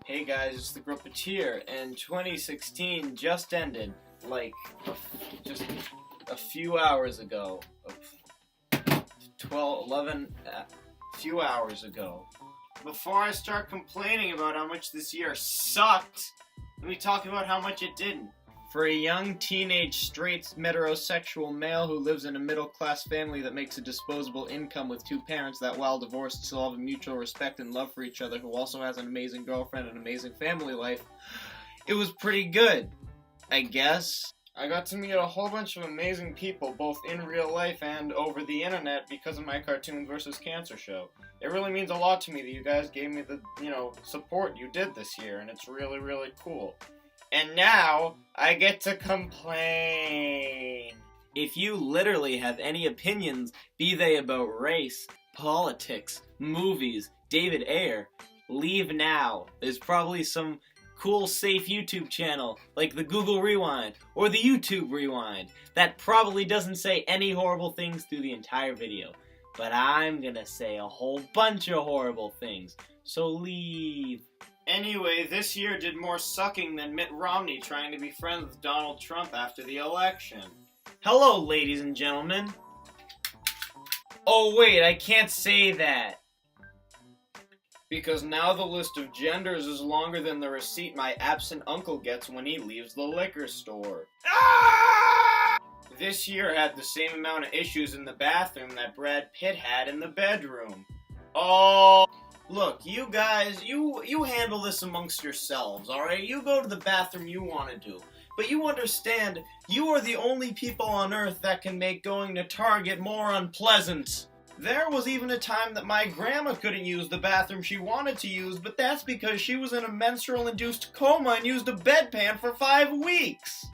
Hey guys, it's the Gruppeteer, and 2016 just ended, like, just a few hours ago. 11 few hours ago. Before I start complaining about how much this year sucked, let me talk about how much it didn't. For a young, teenage, straight, heterosexual male who lives in a middle-class family that makes a disposable income with two parents that, while divorced, still have a mutual respect and love for each other, who also has an amazing girlfriend and an amazing family life, it was pretty good, I guess. I got to meet a whole bunch of amazing people, both in real life and over the internet, because of my Cartoons vs. Cancer show. It really means a lot to me that you guys gave me the, support you did this year, and it's really, really cool. And now, I get to complain. If you literally have any opinions, be they about race, politics, movies, David Ayer, leave now. There's probably some cool, safe YouTube channel, like the Google Rewind, or the YouTube Rewind, that probably doesn't say any horrible things through the entire video. But I'm gonna say a whole bunch of horrible things, so leave. Anyway, this year did more sucking than Mitt Romney trying to be friends with Donald Trump after the election. Hello, ladies and gentlemen. Oh wait, I can't say that. Because now the list of genders is longer than the receipt my absent uncle gets when he leaves the liquor store. Ah! This year had the same amount of issues in the bathroom that Brad Pitt had in the bedroom. Oh... Look, you guys, you handle this amongst yourselves, alright? You go to the bathroom you want to do. But you understand, you are the only people on Earth that can make going to Target more unpleasant. There was even a time that my grandma couldn't use the bathroom she wanted to use, but that's because she was in a menstrual-induced coma and used a bedpan for 5 weeks.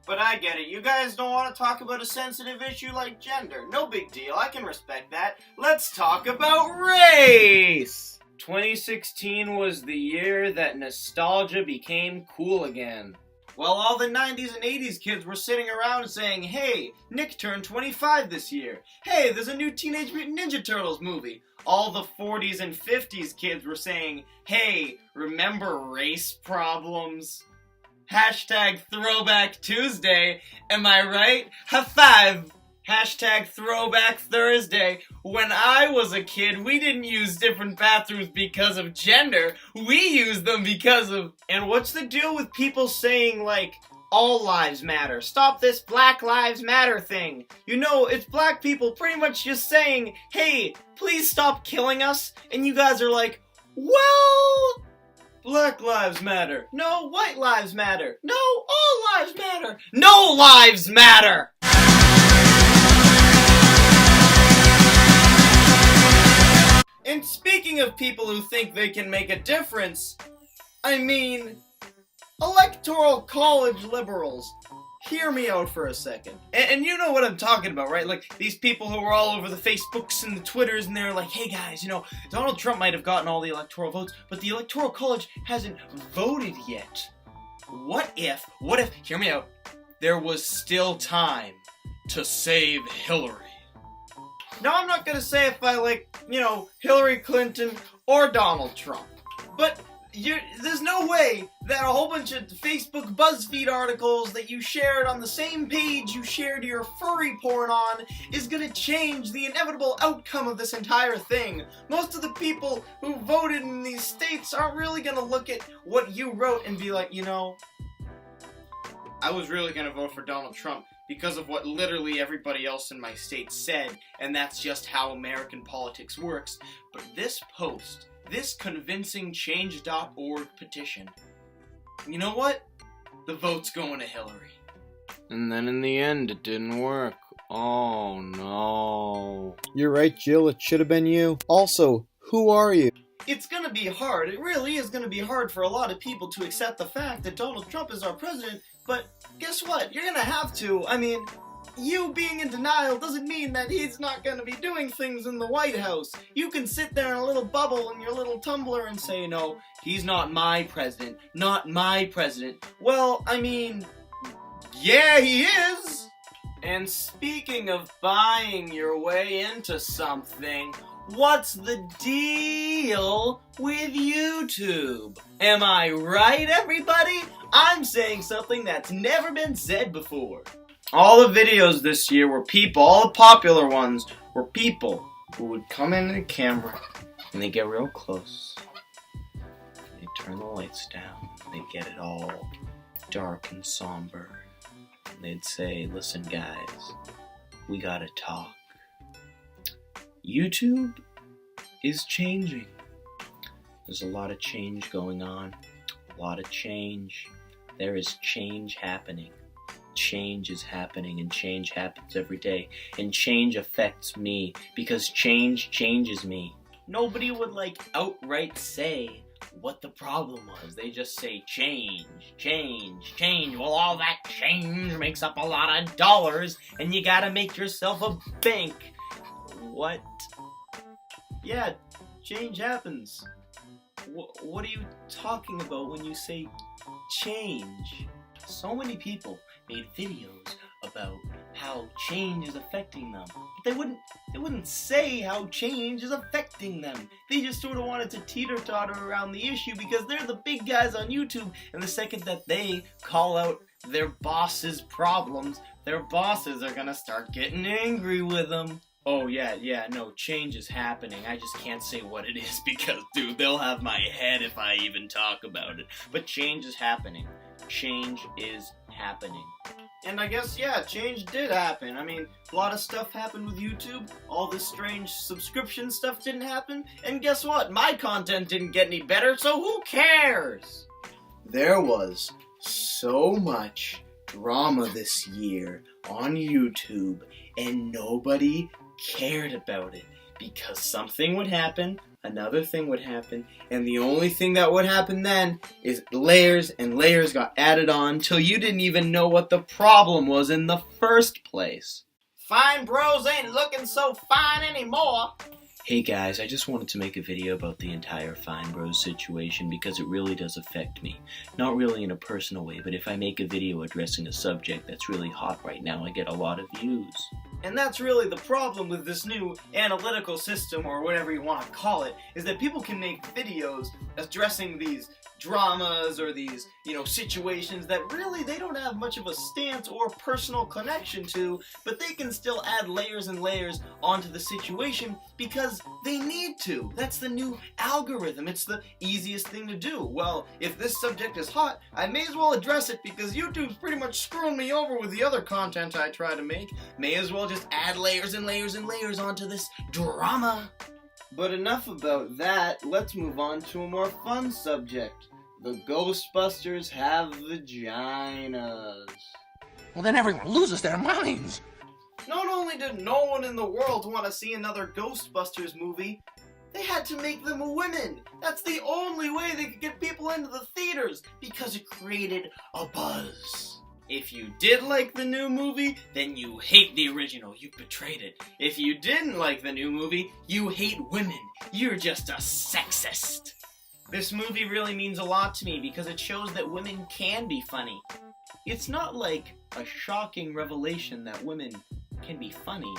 But I get it, you guys don't want to talk about a sensitive issue like gender. No big deal, I can respect that. Let's talk about race! 2016 was the year that nostalgia became cool again. While all the 90s and 80s kids were sitting around saying, hey, Nick turned 25 this year. Hey, there's a new Teenage Mutant Ninja Turtles movie. All the 40s and 50s kids were saying, hey, remember race problems? Hashtag Throwback Tuesday, am I right? High five! Hashtag Throwback Thursday. When I was a kid, we didn't use different bathrooms because of gender. We used them because of... And what's the deal with people saying, like, all lives matter? Stop this Black Lives Matter thing. You know, it's black people pretty much just saying, hey, please stop killing us. And you guys are like, well... Black lives matter. No, white lives matter. No, all lives matter. No lives matter! And speaking of people who think they can make a difference, I mean, electoral college liberals. Hear me out for a second. And you know what I'm talking about, right? Like, these people who are all over the Facebooks and the Twitters, and they're like, hey guys, Donald Trump might have gotten all the electoral votes, but the Electoral College hasn't voted yet. What if, hear me out, there was still time to save Hillary? Now, I'm not gonna say if I like, Hillary Clinton or Donald Trump, but there's no way that a whole bunch of Facebook BuzzFeed articles that you shared on the same page you shared your furry porn on is gonna change the inevitable outcome of this entire thing. Most of the people who voted in these states aren't really gonna look at what you wrote and be like, I was really gonna vote for Donald Trump because of what literally everybody else in my state said, and that's just how American politics works. But this post, this convincingchange.org petition, you know what? The vote's going to Hillary. And then in the end, it didn't work. Oh no. You're right, Jill, it should have been you. Also, who are you? It's gonna be hard. It really is gonna be hard for a lot of people to accept the fact that Donald Trump is our president, but guess what? You're gonna have to. I mean, you being in denial doesn't mean that he's not gonna be doing things in the White House. You can sit there in a little bubble in your little tumbler and say, no, he's not my president. Not my president. Well, I mean, yeah, he is. And speaking of buying your way into something, what's the deal with YouTube? Am I right, everybody? I'm saying something that's never been said before. All the videos this year were people, all the popular ones were people who would come into the camera and they get real close. They turn the lights down. They get it all dark and somber. And they'd say, listen guys, we gotta talk. YouTube is changing. There's a lot of change going on. A lot of change. There is change happening. Change is happening, and change happens every day. And change affects me, because change changes me. Nobody would outright say what the problem was. They just say change, change, change. Well, all that change makes up a lot of dollars, and you gotta make yourself a bank. What? Yeah, change happens. What are you talking about when you say change? So many people made videos about how change is affecting them. But they wouldn't say how change is affecting them. They just sort of wanted to teeter-totter around the issue because they're the big guys on YouTube, and the second that they call out their boss's problems, their bosses are gonna start getting angry with them. Oh yeah, no, change is happening. I just can't say what it is because, dude, they'll have my head if I even talk about it. But change is happening. Change is happening. And I guess, yeah, change did happen. I mean, a lot of stuff happened with YouTube. All this strange subscription stuff didn't happen. And guess what? My content didn't get any better, so who cares? There was so much drama this year on YouTube, and nobody cared about it. Because something would happen, another thing would happen, and the only thing that would happen then is layers and layers got added on till you didn't even know what the problem was in the first place. Fine bros ain't looking so fine anymore. Hey guys, I just wanted to make a video about the entire Fine Bros situation because it really does affect me. Not really in a personal way, but if I make a video addressing a subject that's really hot right now, I get a lot of views. And that's really the problem with this new analytical system, or whatever you want to call it, is that people can make videos addressing these dramas or these, situations that really they don't have much of a stance or personal connection to, but they can still add layers and layers onto the situation because they need to. That's the new algorithm. It's the easiest thing to do. Well, if this subject is hot, I may as well address it because YouTube's pretty much screwing me over with the other content I try to make. May as well just add layers and layers and layers onto this drama. But enough about that, let's move on to a more fun subject. The Ghostbusters have vaginas. Well, then everyone loses their minds. Not only did no one in the world want to see another Ghostbusters movie, they had to make them women. That's the only way they could get people into the theaters, because it created a buzz. If you did like the new movie, then you hate the original. You betrayed it. If you didn't like the new movie, you hate women. You're just a sexist. This movie really means a lot to me because it shows that women can be funny. It's not like a shocking revelation that women can be funny.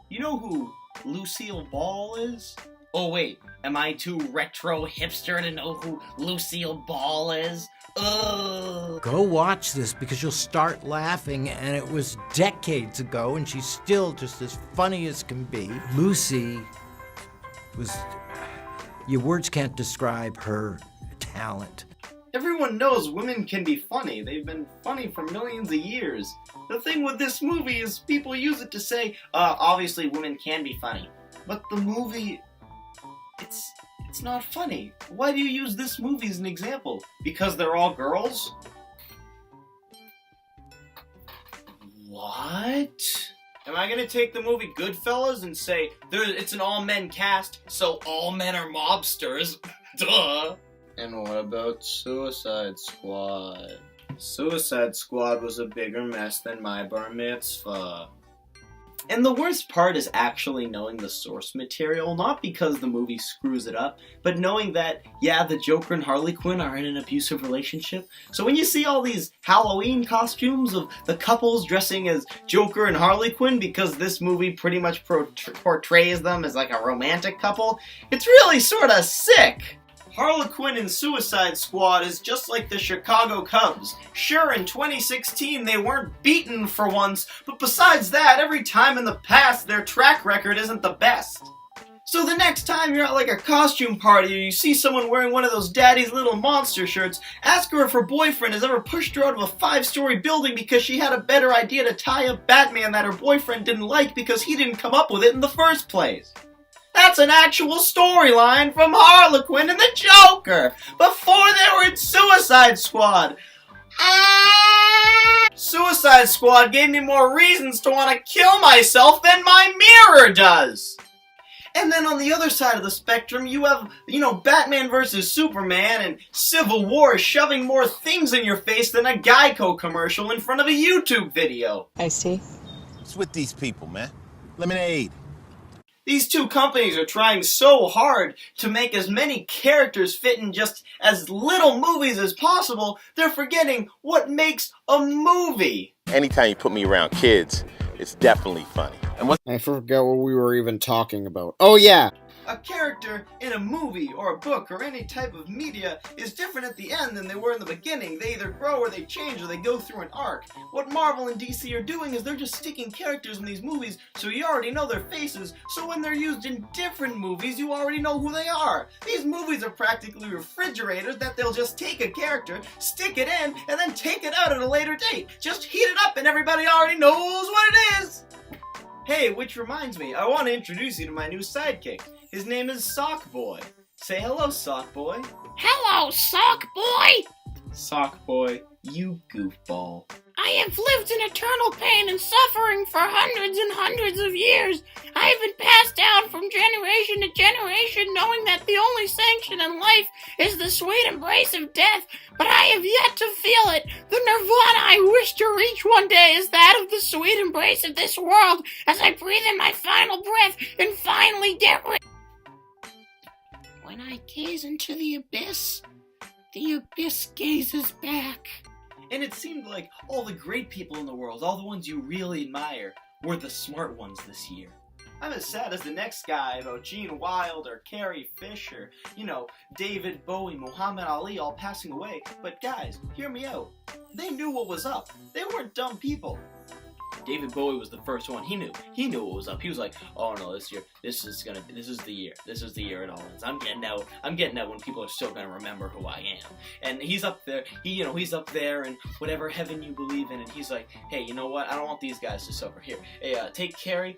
You know who Lucille Ball is? Oh wait, am I too retro hipster to know who Lucille Ball is? Ugh. Go watch this because you'll start laughing, and it was decades ago and she's still just as funny as can be. Lucy was... Your words can't describe her talent. Everyone knows women can be funny. They've been funny for millions of years. The thing with this movie is people use it to say, obviously women can be funny. But the movie, it's not funny. Why do you use this movie as an example? Because they're all girls? What? Am I gonna take the movie Goodfellas and say, it's an all-men cast, so all men are mobsters? Duh! And what about Suicide Squad? Suicide Squad was a bigger mess than My Bar Mitzvah. And the worst part is actually knowing the source material, not because the movie screws it up, but knowing that, yeah, the Joker and Harley Quinn are in an abusive relationship. So when you see all these Halloween costumes of the couples dressing as Joker and Harley Quinn, because this movie pretty much portrays them as like a romantic couple, it's really sort of sick. Harlequin in Suicide Squad is just like the Chicago Cubs. Sure, in 2016 they weren't beaten for once, but besides that, every time in the past their track record isn't the best. So the next time you're at like a costume party or you see someone wearing one of those Daddy's Little Monster shirts, ask her if her boyfriend has ever pushed her out of a 5-story building because she had a better idea to tie up Batman that her boyfriend didn't like because he didn't come up with it in the first place. That's an actual storyline from Harlequin and the Joker, before they were in Suicide Squad. Suicide Squad gave me more reasons to want to kill myself than my mirror does. And then on the other side of the spectrum, you have, Batman vs. Superman and Civil War shoving more things in your face than a Geico commercial in front of a YouTube video. Iced tea? What's with these people, man? Lemonade. These two companies are trying so hard to make as many characters fit in just as little movies as possible, they're forgetting what makes a movie. Anytime you put me around kids, it's definitely funny. And I forget what we were even talking about. Oh yeah! A character in a movie or a book or any type of media is different at the end than they were in the beginning. They either grow or they change or they go through an arc. What Marvel and DC are doing is they're just sticking characters in these movies so you already know their faces, so when they're used in different movies you already know who they are. These movies are practically refrigerators that they'll just take a character, stick it in, and then take it out at a later date. Just heat it up and everybody already knows what it is! Hey, which reminds me, I want to introduce you to my new sidekick. His name is Sock Boy. Say hello, Sock Boy. Hello, Sock Boy! Sock Boy, you goofball. I have lived in eternal pain and suffering for hundreds and hundreds of years. I have been passed down from generation to generation knowing that the only sanction in life is the sweet embrace of death, but I have yet to feel it. The nirvana I wish to reach one day is that of the sweet embrace of this world as I breathe in my final breath and finally get rid. When I gaze into the abyss gazes back. And it seemed like all the great people in the world, all the ones you really admire, were the smart ones this year. I'm as sad as the next guy about Gene Wilder, or Carrie Fisher, David Bowie, Muhammad Ali all passing away. But guys, hear me out. They knew what was up. They weren't dumb people. David Bowie was the first one. He knew what was up. He was like, oh no, this is the year it all ends. I'm getting out when people are still gonna remember who I am. And he's up there, he's up there in whatever heaven you believe in, and he's like, hey, you know what, I don't want these guys to suffer. Here, hey, take Carrie,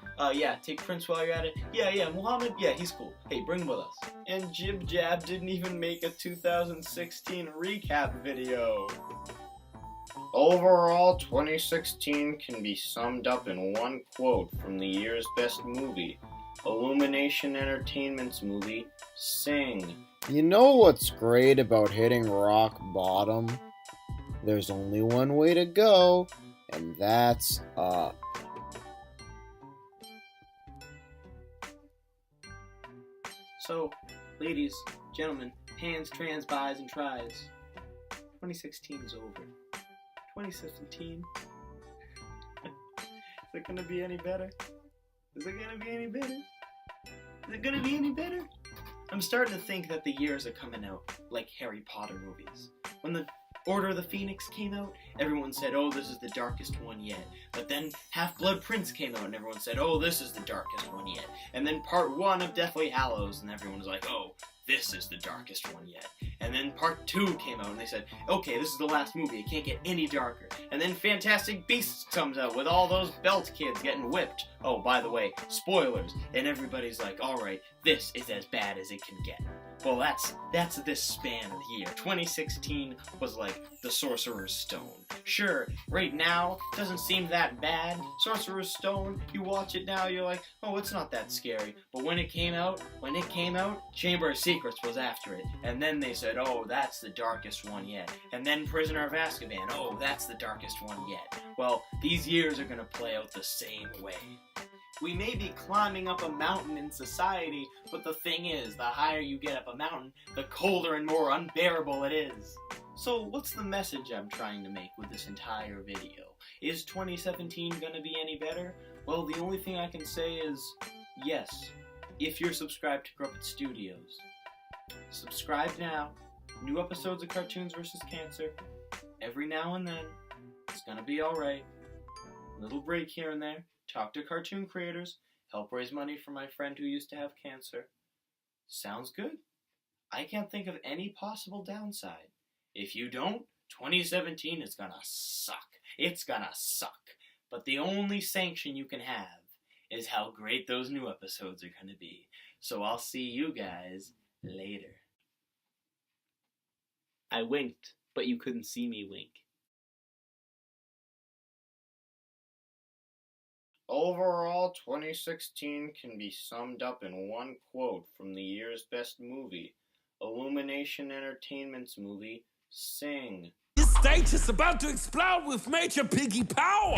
take Prince while you're at it. Yeah, Muhammad, yeah, he's cool. Hey, bring him with us. And Jib Jab didn't even make a 2016 recap video. Overall, 2016 can be summed up in one quote from the year's best movie, Illumination Entertainment's movie, Sing. You know what's great about hitting rock bottom? There's only one way to go, and that's up. So, ladies, gentlemen, pans, trans, bis, and tries, 2016 is over. 2017. Is it gonna be any better? I'm starting to think that the years are coming out like Harry Potter movies. When the Order of the Phoenix came out, everyone said, oh, this is the darkest one yet. But then Half-Blood Prince came out, and everyone said, oh, this is the darkest one yet. And then Part 1 of Deathly Hallows, and everyone was like, oh, this is the darkest one yet. And then Part 2 came out, and they said, okay, this is the last movie, it can't get any darker. And then Fantastic Beasts comes out with all those belt kids getting whipped. Oh, by the way, spoilers. And everybody's like, alright, this is as bad as it can get. Well, that's this span of the year. 2016 was like the Sorcerer's Stone. Sure, right now, doesn't seem that bad. Sorcerer's Stone, you watch it now, you're like, oh, it's not that scary. But when it came out, Chamber of Secrets was after it. And then they said, oh, that's the darkest one yet. And then Prisoner of Azkaban, oh, that's the darkest one yet. Well, these years are gonna play out the same way. We may be climbing up a mountain in society, but the thing is, the higher you get up a mountain, the colder and more unbearable it is. So what's the message I'm trying to make with this entire video? Is 2017 gonna be any better? Well, the only thing I can say is, yes, if you're subscribed to Gruppet Studios. Subscribe now. New episodes of Cartoons vs. Cancer. Every now and then. It's gonna be alright. Little break here and there. Talk to cartoon creators. Help raise money for my friend who used to have cancer. Sounds good. I can't think of any possible downside. If you don't, 2017 is gonna suck. It's gonna suck. But the only sanction you can have is how great those new episodes are gonna be. So I'll see you guys later. I winked, but you couldn't see me wink. Overall, 2016 can be summed up in one quote from the year's best movie, Illumination Entertainment's movie, Sing. This stage is about to explode with Major Piggy Power!